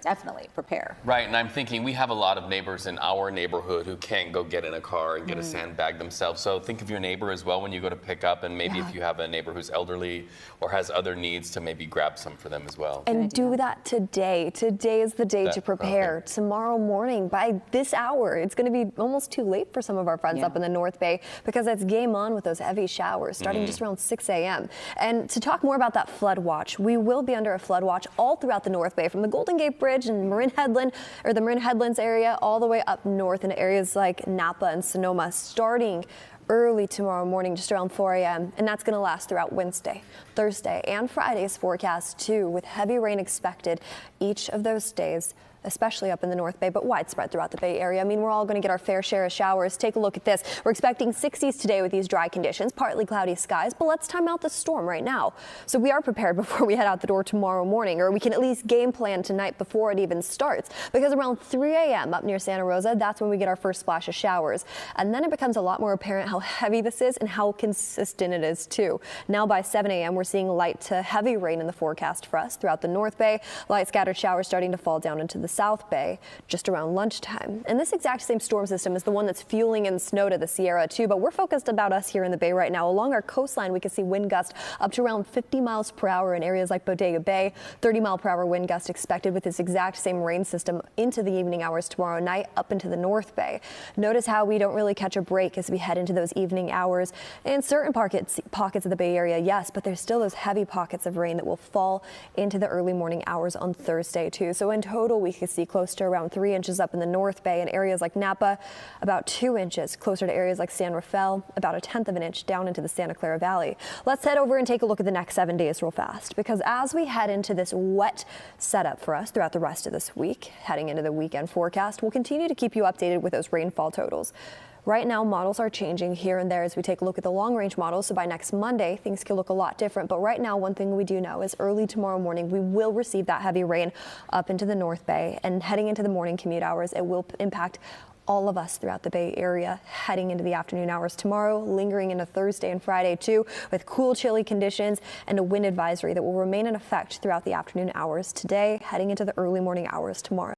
definitely prepare. Right, and I'm thinking we have a lot of neighbors in our neighborhood who can't go get in a car and get a sandbag themselves. So think of your neighbor as well when you go to pick up, and maybe if you have a neighbor who's elderly or has other needs, to maybe grab some for them as well. And do that today. Today is the day to prepare. Okay. Tomorrow morning, by this hour, it's going to be almost too late for some of our friends up in the North Bay, because it's game on with those heavy showers starting just around 6 a.m. And to talk more about that flood watch, we will be under a flood watch all throughout the North Bay, from the Golden Gate Bridge and Marin Headland, or the Marin Headlands area, all the way up north in areas like Napa and Sonoma, starting early tomorrow morning, just around 4 a.m. And that's going to last throughout Wednesday, Thursday, and Friday's forecast too, with heavy rain expected each of those days, especially up in the North Bay, but widespread throughout the Bay Area. I mean, we're all going to get our fair share of showers. Take a look at this. We're expecting 60s today with these dry conditions, partly cloudy skies, but let's time out the storm right now. So we are prepared before we head out the door tomorrow morning, or we can at least game plan tonight before it even starts, because around 3 a.m. up near Santa Rosa, that's when we get our first splash of showers. And then it becomes a lot more apparent how heavy this is and how consistent it is too. Now by 7 a.m. we're seeing light to heavy rain in the forecast for us throughout the North Bay. Light scattered showers starting to fall down into the South Bay just around lunchtime. And this exact same storm system is the one that's fueling in snow to the Sierra too, but we're focused about us here in the Bay right now. Along our coastline, we can see wind gusts up to around 50 miles per hour in areas like Bodega Bay, 30-mile-per-hour wind gust expected with this exact same rain system into the evening hours tomorrow night up into the North Bay. Notice how we don't really catch a break as we head into those evening hours. In certain pockets of the Bay Area, yes, but there's still those heavy pockets of rain that will fall into the early morning hours on Thursday too. So in total, we could see close to around 3 inches up in the North Bay, in areas like Napa, about 2 inches, closer to areas like San Rafael, about 1/10 of an inch down into the Santa Clara Valley. Let's head over and take a look at the next 7 days real fast, because as we head into this wet setup for us throughout the rest of this week, heading into the weekend forecast, we'll continue to keep you updated with those rainfall totals. Right now, models are changing here and there as we take a look at the long-range models, so by next Monday, things could look a lot different. But right now, one thing we do know is early tomorrow morning, we will receive that heavy rain up into the North Bay, and heading into the morning commute hours, it will impact all of us throughout the Bay Area heading into the afternoon hours tomorrow, lingering into Thursday and Friday too, with cool, chilly conditions and a wind advisory that will remain in effect throughout the afternoon hours today, heading into the early morning hours tomorrow.